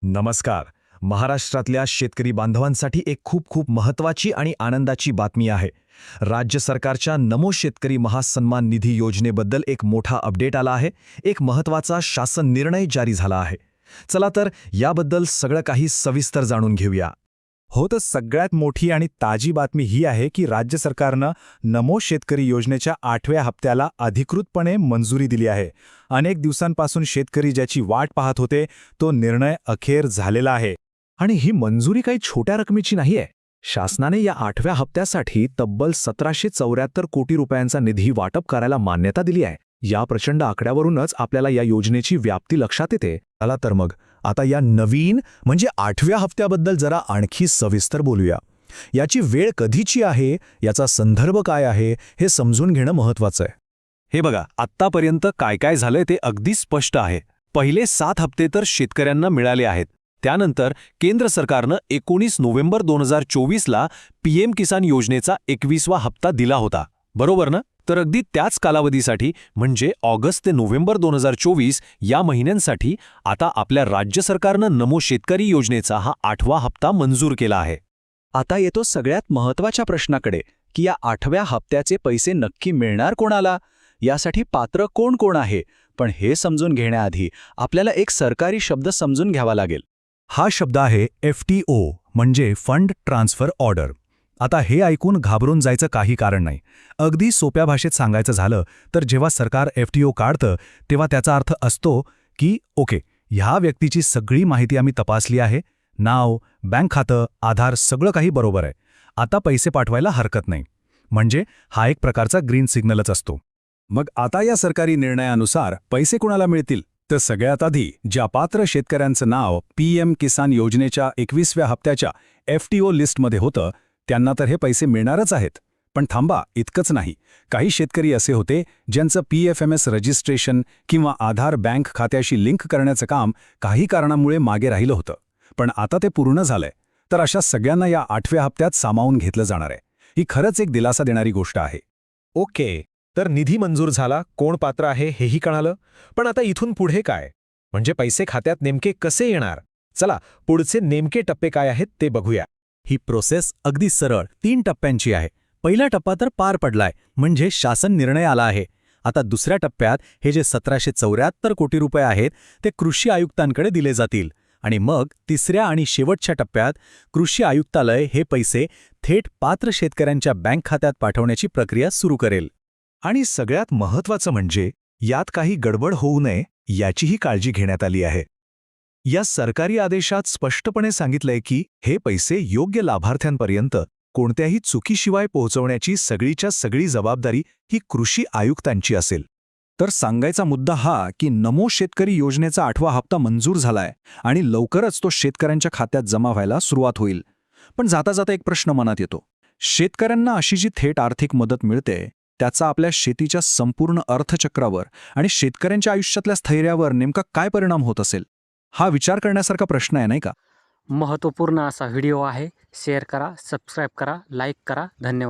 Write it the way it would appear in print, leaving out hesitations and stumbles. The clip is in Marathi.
नमस्कार. महाराष्ट्रातल्या शेतकरी बांधवांसाठी एक खूप खूप महत्त्वाची आणि आनंदाची बातमी आहे. राज्य सरकारच्या नमो शेतकरी महासन्मान निधी योजनेबद्दल एक मोठा अपडेट आला आहे. एक महत्त्वाचा शासन निर्णय जारी झाला आहे. चला तर याबद्दल सगळं काही सविस्तर जाणून घेऊया. हो, तर सगळ्यात मोठी आणि ताजी बातमी ही आहे की राज्य सरकारनं नमो शेतकरी योजनेच्या 8व्या हप्त्याला अधिकृतपणे मंजुरी दिली आहे. अनेक दिवसांपासून शेतकरी ज्याची वाट पाहत होते तो निर्णय अखेर झालेला आहे. आणि ही मंजुरी काही छोट्या रकमेची नाहीये. शासनाने या 8व्या हप्त्यासाठी तब्बल 1774 कोटी रुपयांचा निधी वाटप करायला मान्यता दिली आहे. या प्रचंड आकड्यावरूनच आपल्याला या योजनेची व्याप्ती लक्षात येते. चला तर मग आता या नवीन म्हणजे 8व्या हप्त्याबद्दल जरा आणखी सविस्तर बोलूया. याची वेळ कधीची आहे, याचा संदर्भ काय आहे, हे समजून घेणं महत्त्वाचं आहे. हे बघा, आत्तापर्यंत काय काय झालंय ते अगदी स्पष्ट आहे. पहिले 7 हप्ते तर शेतकऱ्यांना मिळाले आहेत. त्यानंतर केंद्र सरकारनं 19 नोव्हेंबर 2024ला पीएम किसान योजनेचा 21वा हप्ता दिला होता, बरोबर ना? तर अगदी त्याच कालावधीसाठी म्हणजे ऑगस्ट ते नोव्हेंबर 2024 या महिन्यांसाठी आता आपल्या राज्य सरकारनं नमो शेतकरी योजनेचा हा 8वा हप्ता मंजूर केला आहे. आता येतो सगळ्यात महत्त्वाच्या प्रश्नाकडे की या 8व्या हप्त्याचे पैसे नक्की मिळणार कोणाला, यासाठी पात्र कोण कोण आहे. पण हे समजून घेण्याआधी आपल्याला एक सरकारी शब्द समजून घ्यावा लागेल. हा शब्द आहे FTO, म्हणजे फंड ट्रान्सफर ऑर्डर. आता हे ऐकून घाबरून जायचं काही कारण नाही. अगदी सोप्या भाषेत सांगायचं झालं तर जेव्हा सरकार FTO काढतं तेव्हा त्याचा अर्थ असतो की ओके, ह्या व्यक्तीची सगळी माहिती आम्ही तपासली आहे, नाव, बँक खातं, आधार सगळं काही बरोबर आहे, आता पैसे पाठवायला हरकत नाही. म्हणजे हा एक प्रकारचा ग्रीन सिग्नलच असतो. मग आता या सरकारी निर्णयानुसार पैसे कुणाला मिळतील? तर सगळ्यात आधी ज्या पात्र शेतकऱ्यांचं नाव पीएम किसान योजनेच्या 21व्या हप्त्याच्या FTO लिस्टमध्ये होतं त्यांना तर हे पैसे मिळणारच आहेत. पण थांबा, इतकंच नाही. काही शेतकरी असे होते ज्यांचं PFMS रजिस्ट्रेशन किंवा आधार बँक खात्याशी लिंक करण्याचं काम काही कारणामुळे मागे राहिलं होतं. पण आता ते पूर्ण झालंय. तर अशा सगळ्यांना या 8व्या हप्त्यात सामावून घेतलं जाणार आहे. ही खरंच एक दिलासा देणारी गोष्ट आहे. ओके, तर निधी मंजूर झाला, कोण पात्र आहे हेही कळालं. पण आता इथून पुढे काय? म्हणजे पैसे खात्यात नेमके कसे येणार? चला पुढचे नेमके टप्पे काय आहेत ते बघूया. ही प्रोसेस अगदी सरळ 3 टप्प्यांची आहे. पहिला टप्पा तर पार पडलाय, म्हणजे शासन निर्णय आला आहे. आता दुसऱ्या टप्प्यात हे जे 1774 कोटी रुपये आहेत ते कृषी आयुक्तांकडे दिले जातील. आणि मग तिसऱ्या आणि शेवटच्या टप्प्यात कृषी आयुक्तालय हे पैसे थेट पात्र शेतकऱ्यांच्या बँक खात्यात पाठवण्याची प्रक्रिया सुरू करेल. आणि सगळ्यात महत्त्वाचं म्हणजे यात काही गडबड होऊ नये याचीही काळजी घेण्यात आली आहे. या सरकारी आदेशात स्पष्टपणे सांगितलंय की हे पैसे योग्य लाभार्थ्यांपर्यंत कोणत्याही चुकीशिवाय पोहोचवण्याची सगळीच्या सगळी जबाबदारी ही कृषी आयुक्तांची असेल. तर सांगायचा मुद्दा हा की नमो शेतकरी योजनेचा 8वा हप्ता मंजूर झालाय आणि लवकरच तो शेतकऱ्यांच्या खात्यात जमा व्हायला सुरुवात होईल. पण जाता जाता एक प्रश्न मनात येतो. शेतकऱ्यांना अशी जी थेट आर्थिक मदत मिळते त्याचा आपल्या शेतीच्या संपूर्ण अर्थचक्रावर आणि शेतकऱ्यांच्या आयुष्यातल्या स्थैर्यावर नेमका काय परिणाम होत असेल? हा विचार करण्यासारखा प्रश्न आहे, नाही का? महत्त्वपूर्ण असा व्हिडिओ आहे. शेअर करा, सबस्क्राईब करा, लाईक करा. धन्यवाद.